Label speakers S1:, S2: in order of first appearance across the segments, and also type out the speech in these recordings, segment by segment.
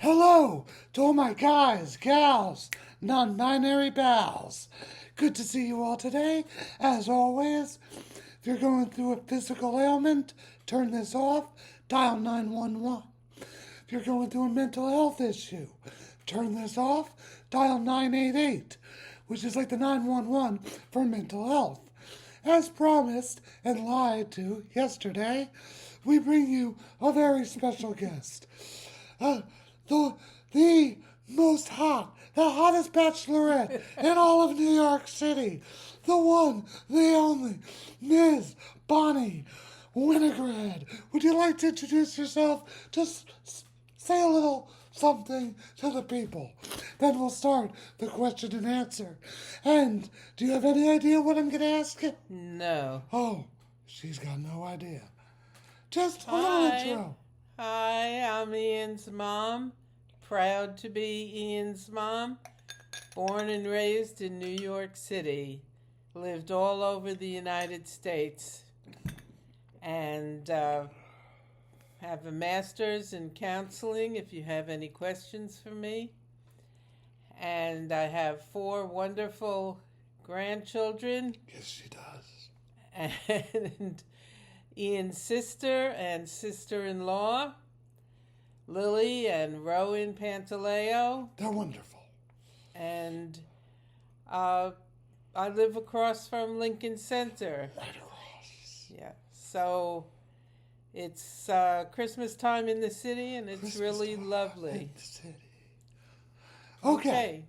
S1: Hello to all my guys, gals, non-binary pals. Good to see you all today. As always, if you're going through a physical ailment, turn this off, dial 911. If you're going through a mental health issue, turn this off, dial 988, which is like the 911 for mental health. As promised and lied to yesterday, we bring you a very special guest. Uh, the most hot, the hottest bachelorette in all of New York City. The one, the only, Ms. Bonnie Winograd. Would you like to introduce yourself? Just say a little something to the people. Then we'll start the question and answer. And do you have any idea what I'm going to ask you?
S2: No.
S1: Oh, she's got no idea. Just a little intro.
S2: Hi, I'm Ian's mom. Proud to be Ian's mom. Born and raised in New York City. Lived all over the United States. And have a master's in counseling if you have any questions for me. And I have 4 wonderful grandchildren.
S1: Yes, she does.
S2: And Ian's sister and sister-in-law, Lily and Rowan Pantaleo.
S1: They're wonderful.
S2: And I live across from Lincoln Center.
S1: Right across.
S2: Yeah. So it's Christmas time in the city, and it's
S1: Christmas
S2: really
S1: time
S2: lovely.
S1: in the city. Okay.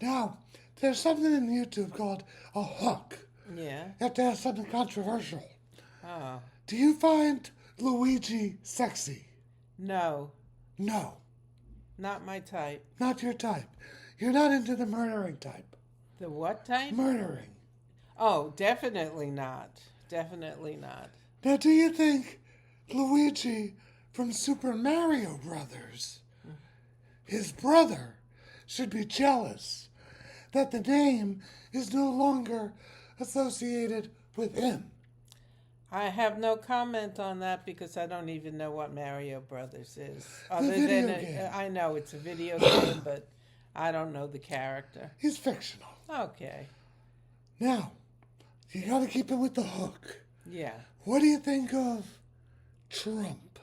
S1: Now, there's something in YouTube called a hook.
S2: Yeah.
S1: You have to ask something controversial.
S2: Oh.
S1: Do you find Luigi sexy?
S2: No.
S1: No.
S2: Not my type.
S1: Not your type. You're not into the murdering type.
S2: The what type?
S1: Murdering.
S2: Oh, definitely not. Definitely not.
S1: Now, do you think Luigi from Super Mario Brothers, his brother, should be jealous that the name is no longer associated with him?
S2: I have no comment on that because I don't even know what Mario Brothers is.
S1: video game.
S2: I know it's a video game, but I don't know the character.
S1: He's fictional.
S2: Okay.
S1: Now, you gotta keep it with the hook.
S2: Yeah.
S1: What do you think of Trump?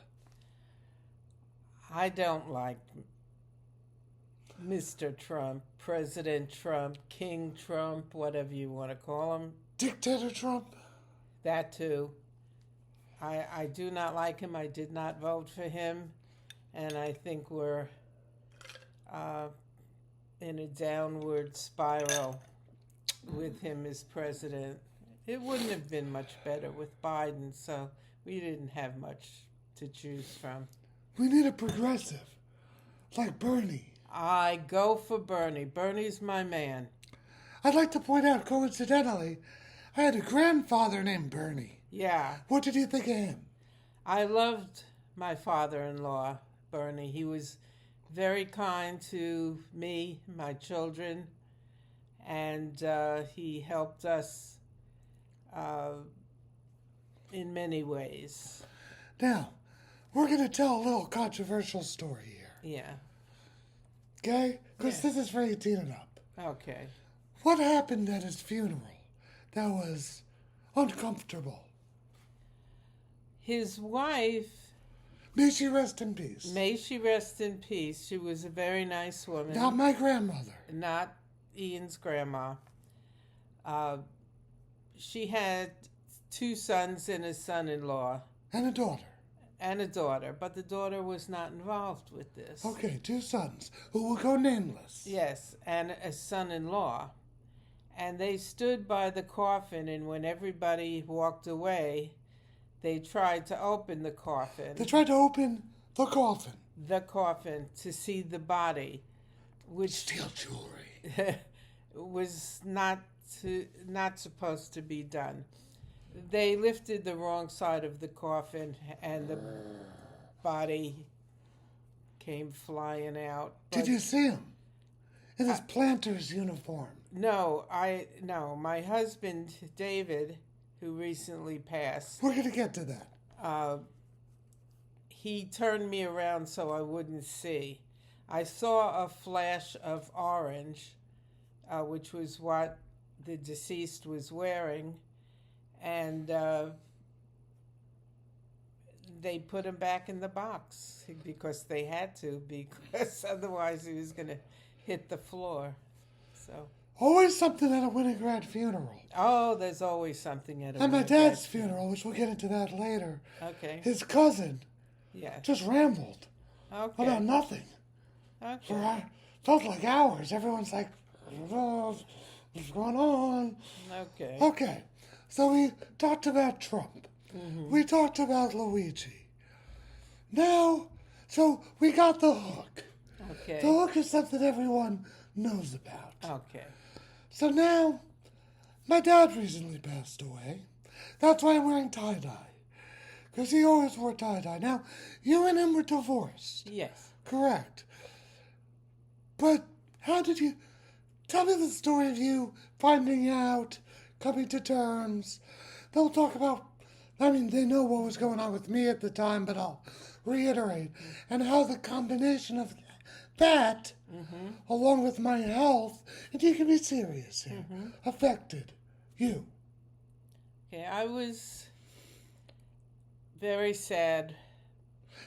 S2: I don't like Mr. Trump, President Trump, King Trump, whatever you want to call him.
S1: Dictator Trump?
S2: That too. I do not like him. I did not vote for him. And I think we're in a downward spiral with him as president. It wouldn't have been much better with Biden, so we didn't have much to choose from.
S1: We need a progressive, like Bernie.
S2: I go for Bernie. Bernie's my man.
S1: I'd like to point out, coincidentally, I had a grandfather named Bernie.
S2: Yeah.
S1: What did you think of him?
S2: I loved my father-in-law, Bernie. He was very kind to me, my children, and he helped us in many ways.
S1: Now, we're going to tell a little controversial story here.
S2: Yeah.
S1: Okay? Because this is for 18 and up.
S2: Okay.
S1: What happened at his funeral that was uncomfortable?
S2: His wife,
S1: May she rest in peace.
S2: may she rest in peace, she was a very nice woman.
S1: Not my grandmother.
S2: Not Ian's grandma. She had 2 sons and a son-in-law.
S1: And a daughter.
S2: And a daughter, but the daughter was not involved with this.
S1: Okay, 2 sons who will go nameless.
S2: Yes, and a son-in-law. And they stood by the coffin, and when everybody walked away, they tried to open the coffin.
S1: They tried to open the coffin.
S2: The coffin to see the body, which
S1: Steal jewelry.
S2: was not supposed to be done. They lifted the wrong side of the coffin, and the body came flying out.
S1: Did you see him? In his planter's uniform.
S2: No, my husband, David, who recently passed,
S1: We're going to get to that.
S2: he turned me around so I wouldn't see. I saw a flash of orange, which was what the deceased was wearing, and they put him back in the box because they had to, because otherwise he was going to hit the floor. So.
S1: Always something at a Winograd funeral.
S2: Oh, there's always something at a
S1: At my
S2: Winograd
S1: dad's funeral, which we'll get into that later.
S2: Okay.
S1: His cousin
S2: Yeah.
S1: just rambled
S2: Okay.
S1: about nothing.
S2: Okay.
S1: Felt like hours. Everyone's like, oh, what's going on?
S2: Okay.
S1: Okay, so we talked about Trump. We talked about Luigi. Now, so we got the hook.
S2: Okay.
S1: The hook is something everyone knows about.
S2: Okay.
S1: So now, my dad recently passed away. That's why I'm wearing tie-dye. Because he always wore tie-dye. Now, you and him were divorced.
S2: Yes.
S1: Correct. But how did you... Tell me the story of you finding out, coming to terms. They'll talk about... I mean, they know what was going on with me at the time, but I'll reiterate. And how the combination of that, along with my health, and you can be serious here, affected you.
S2: Okay, I was very sad.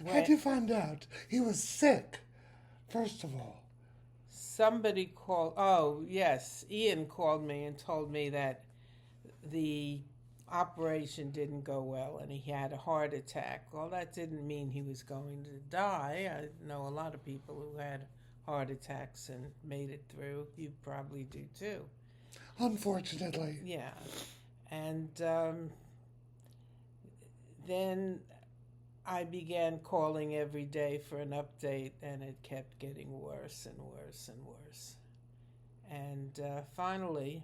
S1: How'd you find out he was sick, first of all?
S2: Somebody called, oh, yes, Ian called me and told me that the operation didn't go well and he had a heart attack. Well, that didn't mean he was going to die. I know a lot of people who had heart attacks and made it through. You probably do too.
S1: Unfortunately.
S2: Yeah. And then I began calling every day for an update, and it kept getting worse and worse and worse. And finally,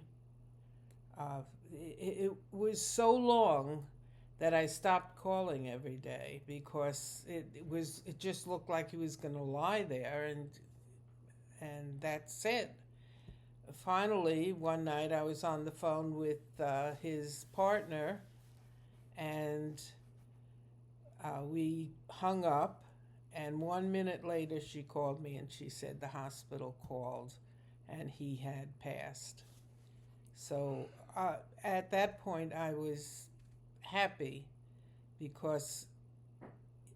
S2: it was so long that I stopped calling every day because it just looked like he was going to lie there, and that's it. Finally, one night I was on the phone with his partner, and we hung up, and 1 minute later she called me and she said the hospital called and he had passed. So at that point I was happy because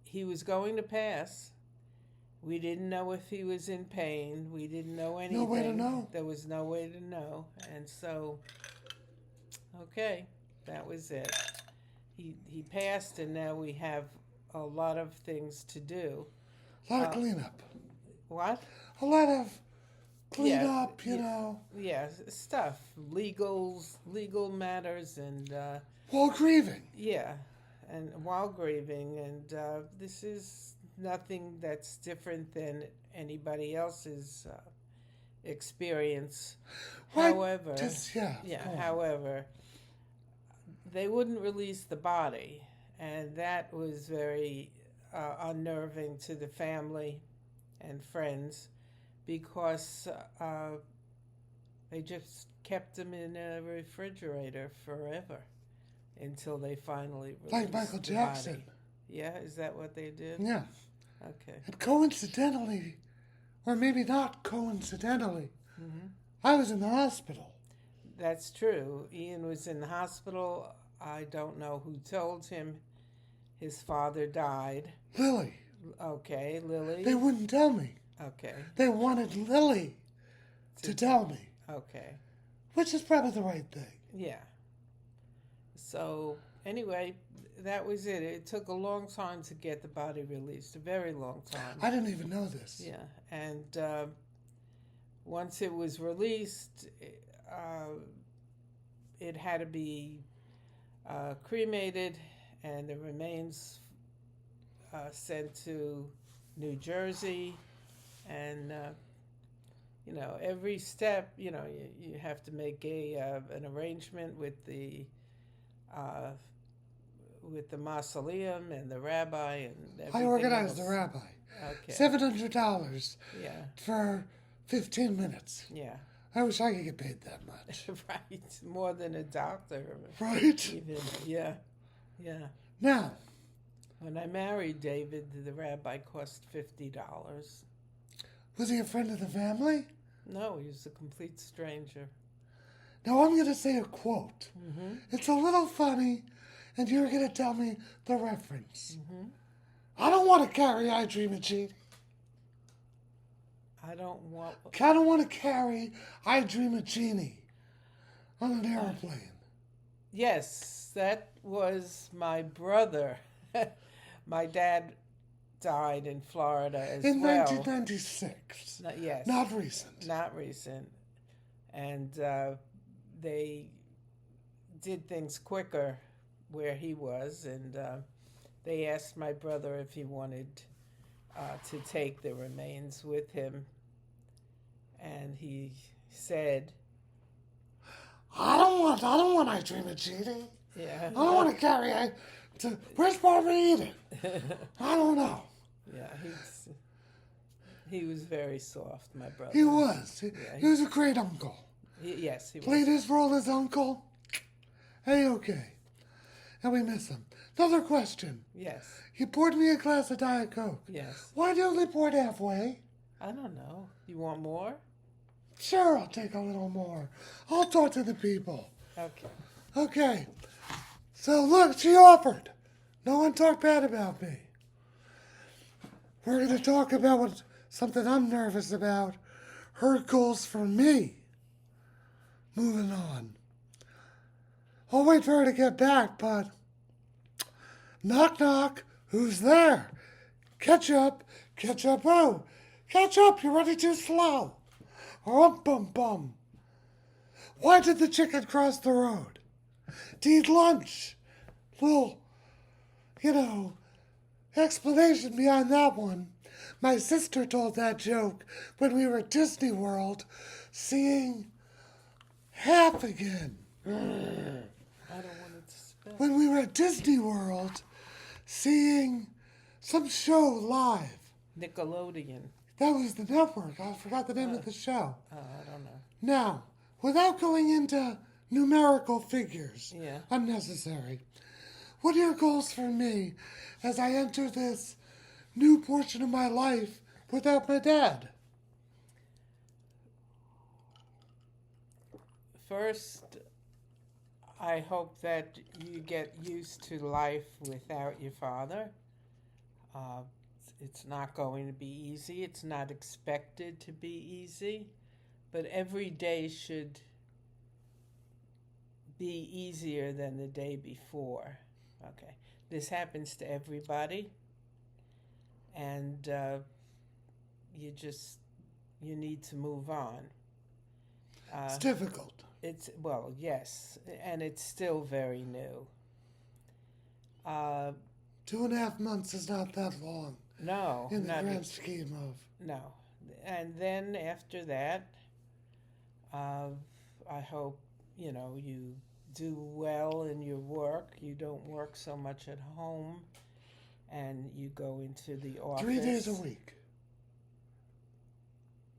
S2: he was going to pass. We didn't know if he was in pain. We didn't know anything.
S1: No way to know.
S2: There was no way to know. And so, okay, that was it. He passed, and now we have a lot of things to do.
S1: A lot of cleanup.
S2: What?
S1: A lot of cleanup, you know.
S2: Yeah, stuff. Legal matters and...
S1: while grieving.
S2: Yeah, and while grieving. And this is nothing that's different than anybody else's experience.
S1: Right.
S2: However... however... they wouldn't release the body, and that was very unnerving to the family and friends because they just kept him in a refrigerator forever until they finally released
S1: like Michael Jackson.
S2: the body. Yeah, is that what they did?
S1: Yeah.
S2: Okay.
S1: And coincidentally, or maybe not coincidentally, I was in the hospital.
S2: That's true. Ian was in the hospital. I don't know who told him his father died.
S1: Lily.
S2: Okay, Lily.
S1: They wouldn't tell me.
S2: Okay.
S1: They wanted Lily to tell me.
S2: Okay.
S1: Which is probably the right thing.
S2: Yeah. So, anyway, that was it. It took a long time to get the body released, a very long time.
S1: I didn't even know this.
S2: Yeah, and once it was released, it had to be cremated, and the remains sent to New Jersey, and every step, you have to make an arrangement with the mausoleum and the rabbi and everything.
S1: I organized
S2: else.
S1: the rabbi.
S2: Okay.
S1: $700
S2: Yeah.
S1: for 15 minutes.
S2: Yeah.
S1: I wish I could get paid that much.
S2: Right. More than a doctor.
S1: Right?
S2: Even. Yeah. Yeah.
S1: Now,
S2: when I married David, the rabbi cost $50.
S1: Was he a friend of the family?
S2: No, he was a complete stranger.
S1: Now I'm going to say a quote. It's a little funny, and you're going to tell me the reference. I don't want to carry I Dream of Jeannie.
S2: I don't want...
S1: I don't want to carry I Dream of Jeannie on an airplane.
S2: Yes, that was my brother. My dad died in Florida as
S1: In
S2: well.
S1: 1996.
S2: Yes.
S1: Not recent.
S2: Not recent. And they did things quicker where he was, and they asked my brother if he wanted to take the remains with him. And he said,
S1: I don't want I Dream of Jeannie.
S2: yeah.
S1: I don't want to carry where's Barbara Eden? I don't know.
S2: Yeah, he was very soft, my brother.
S1: He was.
S2: Yeah,
S1: He was a great uncle.
S2: Yes, he was.
S1: Played his role as uncle. Hey, okay. And we miss him. Another question.
S2: Yes.
S1: You poured me a glass of Diet Coke.
S2: Yes.
S1: Why do you only pour it halfway?
S2: I don't know. You want more?
S1: Sure, I'll take a little more. I'll talk to the people.
S2: Okay.
S1: Okay. So look, she offered. No one talked bad about me. We're going to talk about something I'm nervous about. Her goals for me. Moving on. I'll wait for her to get back, but... Knock, knock. Who's there? Ketchup. Ketchup, oh. Ketchup, you're running too slow. Bum, bum. Why did the chicken cross the road? To eat lunch. Little, explanation behind that one. My sister told that joke when we were at Disney World seeing Half again.
S2: I don't want it to spill.
S1: When we were at Disney World seeing some show live.
S2: Nickelodeon.
S1: That was the network. I forgot the name of the show.
S2: I don't know.
S1: Now, without going into numerical figures,
S2: Yeah.
S1: unnecessary, what are your goals for me as I enter this new portion of my life without my dad?
S2: First, I hope that you get used to life without your father. It's not going to be easy. It's not expected to be easy. But every day should be easier than the day before. Okay. This happens to everybody. And you need to move on.
S1: It's difficult.
S2: Well, yes, and it's still very new.
S1: 2.5 months is not that long.
S2: No.
S1: In the grand scheme of...
S2: No. And then after that, I hope, you do well in your work. You don't work so much at home, and you go into the office.
S1: 3 days a week.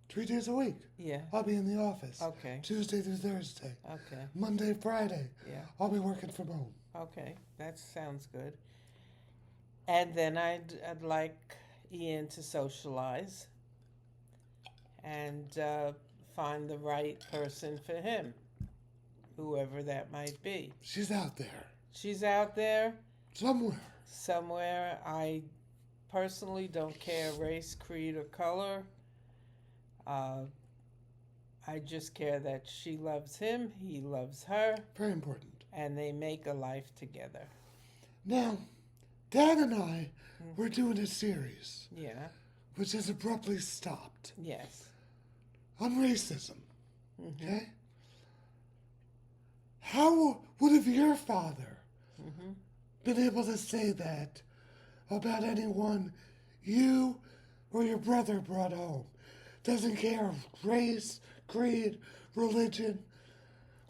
S1: 3 days a week.
S2: Yeah.
S1: I'll be in the office.
S2: Okay.
S1: Tuesday through Thursday.
S2: Okay.
S1: Monday, Friday.
S2: Yeah.
S1: I'll be working from home.
S2: Okay. That sounds good. And then I'd like Ian to socialize and find the right person for him, whoever that might be.
S1: She's out there.
S2: She's out there?
S1: Somewhere.
S2: I personally don't care race, creed, or color. I just care that she loves him, he loves her.
S1: Very important.
S2: And they make a life together.
S1: Now, Dad and I were doing a series.
S2: Yeah.
S1: Which has abruptly stopped.
S2: Yes.
S1: On racism. Okay? How would have your father been able to say that about anyone you or your brother brought home? Doesn't care of race, creed, religion,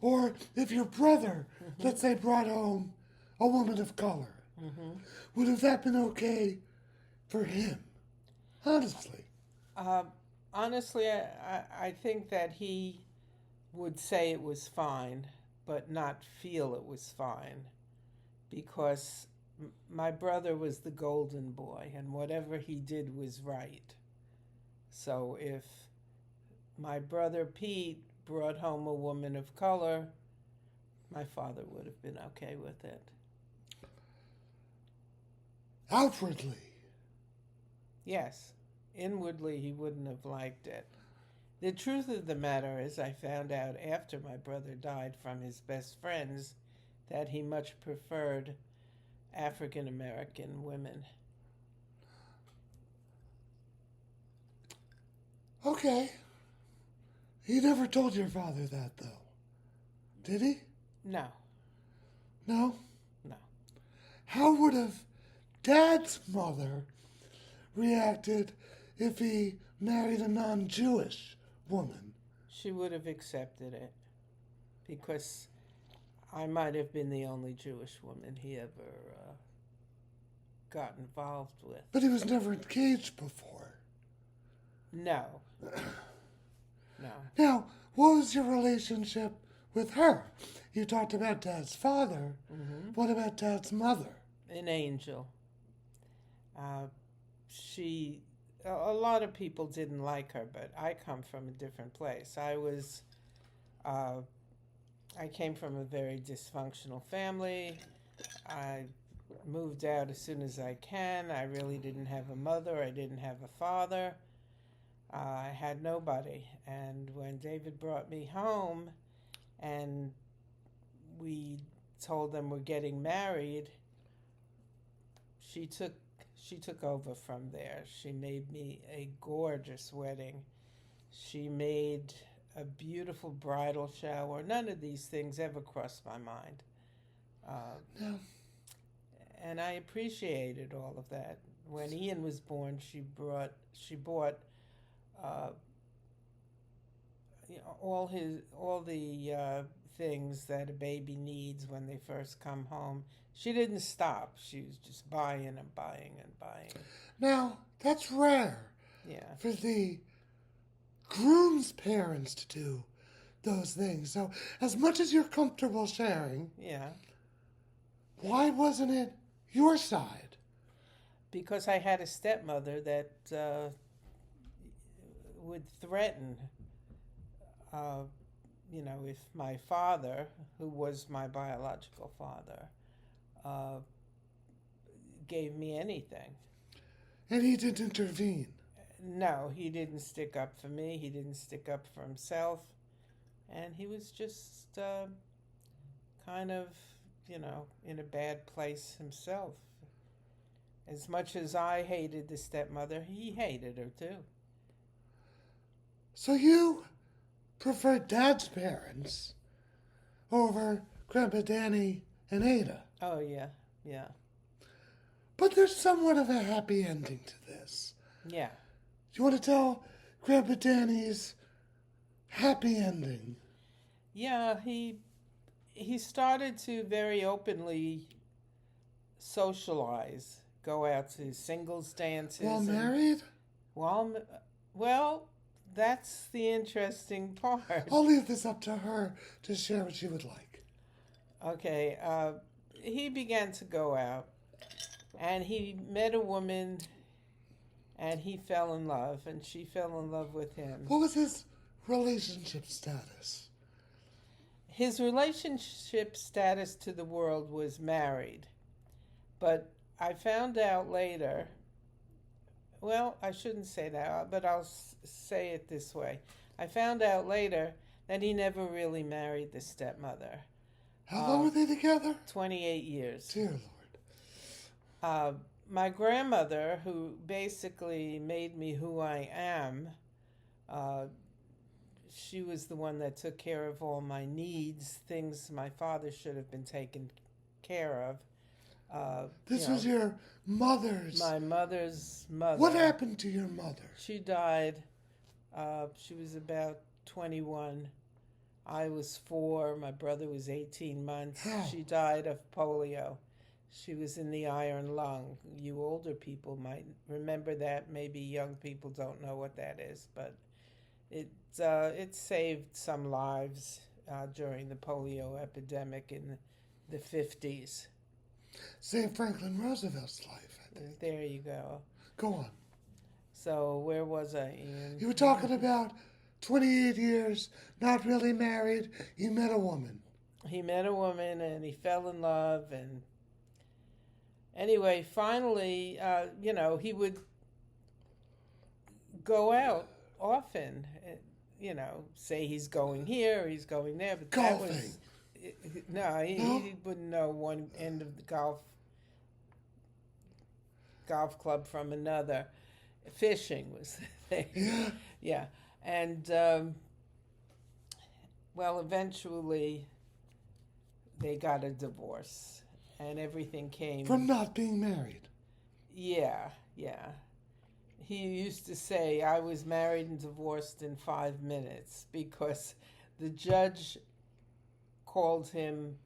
S1: or if your brother, let's say, brought home a woman of color, would have that been okay for him? Honestly.
S2: Honestly, I think that he would say it was fine, but not feel it was fine, because my brother was the golden boy, and whatever he did was right. So if my brother Pete brought home a woman of color, my father would have been okay with it.
S1: Outwardly.
S2: Yes, inwardly he wouldn't have liked it. The truth of the matter is, I found out after my brother died from his best friends that he much preferred African American women.
S1: Okay. He never told your father that, though. Did he?
S2: No,
S1: No?
S2: no.
S1: How would have Dad's mother reacted if he married a non-Jewish woman?
S2: She would have accepted it because I might have been the only Jewish woman he ever got involved with.
S1: But he was never engaged before.
S2: No. No.
S1: Now, what was your relationship with her? You talked about Dad's father.
S2: Mm-hmm.
S1: What about Dad's mother?
S2: An angel. A lot of people didn't like her, but I come from a different place. I came from a very dysfunctional family. I moved out as soon as I can. I really didn't have a mother. I didn't have a father. I had nobody. And when David brought me home and we told them we're getting married, she took over from there. She made me a gorgeous wedding. She made a beautiful bridal shower. None of these things ever crossed my mind.
S1: No.
S2: And I appreciated all of that. When Ian was born, she bought all the things that a baby needs when they first come home. She didn't stop. She was just buying and buying and buying.
S1: Now, that's rare.
S2: Yeah.
S1: For the groom's parents to do those things. So, as much as you're comfortable sharing,
S2: Yeah.
S1: why wasn't it your side?
S2: Because I had a stepmother that would threaten, if my father, who was my biological father, gave me anything.
S1: And he didn't intervene.
S2: No, he didn't stick up for me. He didn't stick up for himself. And he was just kind of, in a bad place himself. As much as I hated the stepmother, he hated her too.
S1: So you prefer Dad's parents over Grandpa Danny and Ada.
S2: Oh, yeah, yeah.
S1: But there's somewhat of a happy ending to this.
S2: Yeah.
S1: You want to tell Grandpa Danny's happy ending?
S2: Yeah, he started to very openly socialize, go out to singles dances.
S1: While married?
S2: Well, that's the interesting part.
S1: I'll leave this up to her to share what she would like.
S2: Okay, he began to go out, and he met a woman, and he fell in love, and she fell in love with him.
S1: What was his relationship status?
S2: His relationship status to the world was married, but I found out later, well, I shouldn't say that, but I'll say it this way. I found out later that he never really married the stepmother.
S1: How long were they together?
S2: 28 years.
S1: Dear Lord.
S2: My grandmother, who basically made me who I am, she was the one that took care of all my needs, things my father should have been taken care of.
S1: This was your mother's...
S2: My mother's mother.
S1: What happened to your mother?
S2: She died. She was about 21. I was 4. My brother was 18 months.
S1: How?
S2: She died of polio. She was in the iron lung. You older people might remember that. Maybe young people don't know what that is, but it saved some lives during the polio epidemic in the 50s.
S1: Saved Franklin Roosevelt's life, I think.
S2: There you go.
S1: Go on.
S2: So where was I, Ian?
S1: You were talking about 28 years, not really married. You met a woman.
S2: He met a woman and he fell in love, and anyway, finally, he would go out often, say he's going here or he's going there, but
S1: Golfing.
S2: that was no, he wouldn't know one end of the golf club from another. Fishing was the thing.
S1: Yeah.
S2: Yeah, and well, eventually they got a divorce, and everything came
S1: From not being married.
S2: Yeah. He used to say, I was married and divorced in 5 minutes because the judge called him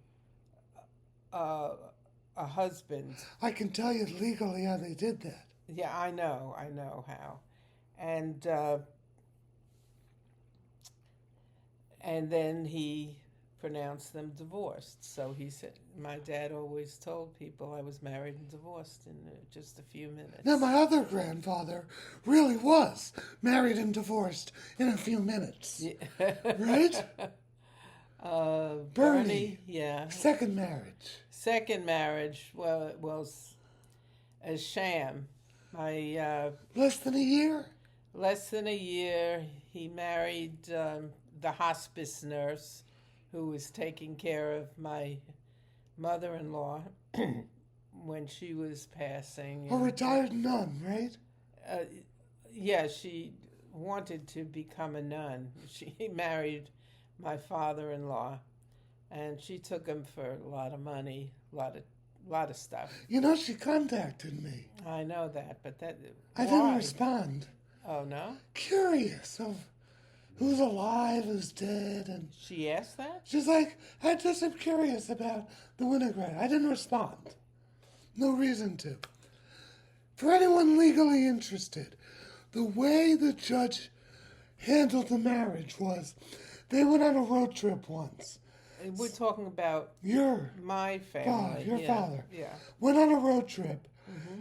S2: a husband.
S1: I can tell you legally how they did that.
S2: Yeah, I know how. And then he pronounced them divorced. So he said, my dad always told people I was married and divorced in just a few minutes.
S1: Now, my other grandfather really was married and divorced in a few minutes.
S2: Yeah.
S1: Right?
S2: Bernie, yeah.
S1: Second marriage.
S2: Second marriage, well, it was a sham.
S1: Less than a year?
S2: Less than a year, he married the hospice nurse who was taking care of my mother-in-law when she was passing.
S1: A retired nun, right?
S2: Yeah, she wanted to become a nun. She married my father-in-law, and she took him for a lot of money, a lot of stuff.
S1: You know, she contacted me.
S2: I know that, but
S1: I didn't respond.
S2: Oh, no?
S1: Curious of who's alive, who's dead, and
S2: She asked that?
S1: she's like, I just am curious about the winograd. I didn't respond. No reason to. For anyone legally interested, the way the judge handled the marriage was they went on a road trip once.
S2: We're talking about my family.
S1: Father, your father.
S2: Yeah.
S1: Went on a road trip,
S2: Mm-hmm.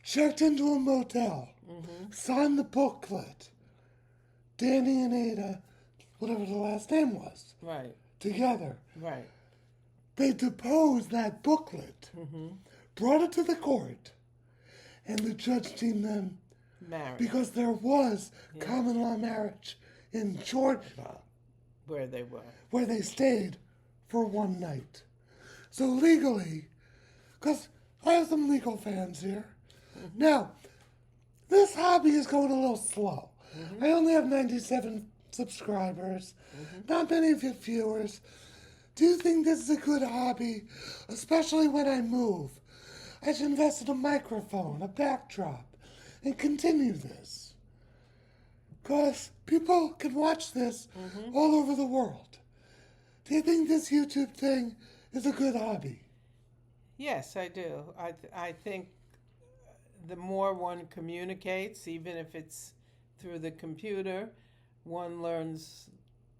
S1: checked into a motel,
S2: Mm-hmm.
S1: signed the booklet. Danny and Ada, whatever the last name was,
S2: Right.
S1: together.
S2: Right.
S1: They deposed that booklet,
S2: Mm-hmm.
S1: brought it to the court, and the judge deemed them
S2: Married.
S1: because there was
S2: Yeah.
S1: common law marriage in Georgia
S2: Where they were.
S1: where they stayed for one night. So legally, because I have some legal fans here.
S2: Mm-hmm.
S1: Now, this hobby is going a little slow.
S2: Mm-hmm.
S1: I only have 97 subscribers, not many viewers. Do you think this is a good hobby, especially when I move? I should invest in a microphone, a backdrop, and continue this. Because people can watch this all over the world. Do you think this YouTube thing is a good hobby?
S2: Yes, I do. I think the more one communicates, even if it's through the computer, one learns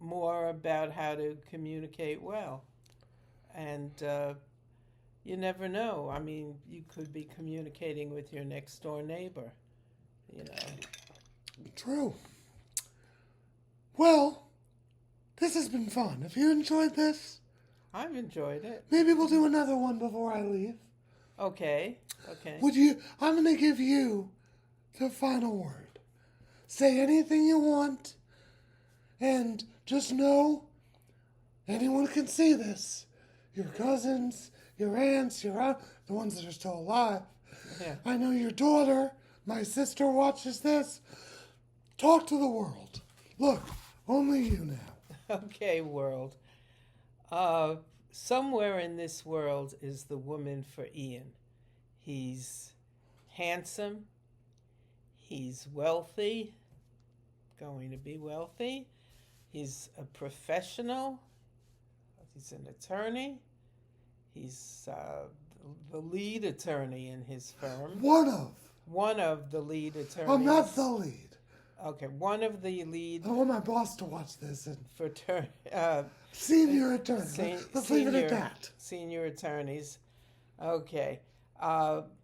S2: more about how to communicate well. And you never know. I mean, you could be communicating with your next door neighbor, you know.
S1: True. Well, this has been fun. Have you enjoyed this?
S2: I've enjoyed it.
S1: Maybe we'll do another one before I leave.
S2: Okay.
S1: I'm going to give you the final word. Say anything you want, and just know anyone can see this. Your cousins, your aunts, the ones that are still alive.
S2: Yeah.
S1: I know your daughter, my sister watches this. Talk to the world. Look, only you now.
S2: Okay, world. Somewhere in this world is the woman for Ian. He's handsome. He's wealthy. Going to be wealthy. He's a professional. He's an attorney. He's the lead attorney in his firm.
S1: One of
S2: the lead attorneys.
S1: I'm not the lead.
S2: Okay, one of the lead
S1: I want my boss to watch this. And senior attorney. Let's leave it at that.
S2: Senior attorneys. Okay.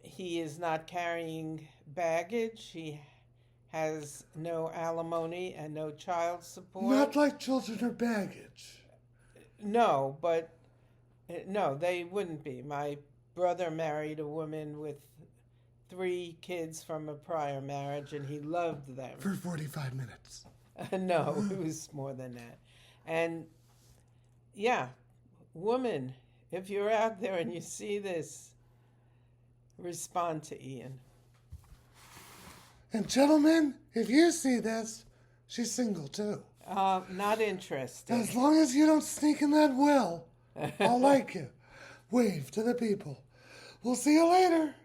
S2: He is not carrying baggage. He has no alimony and no child support.
S1: Not like children or baggage.
S2: No, but no, they wouldn't be. My brother married a woman with 3 kids from a prior marriage, and he loved them.
S1: For 45 minutes.
S2: No, it was more than that. And yeah, woman, if you're out there and you see this, respond to Ian.
S1: And gentlemen, if you see this, she's single too.
S2: Not interested.
S1: As long as you don't sneak in that will, I'll like you. Wave to the people. We'll see you later.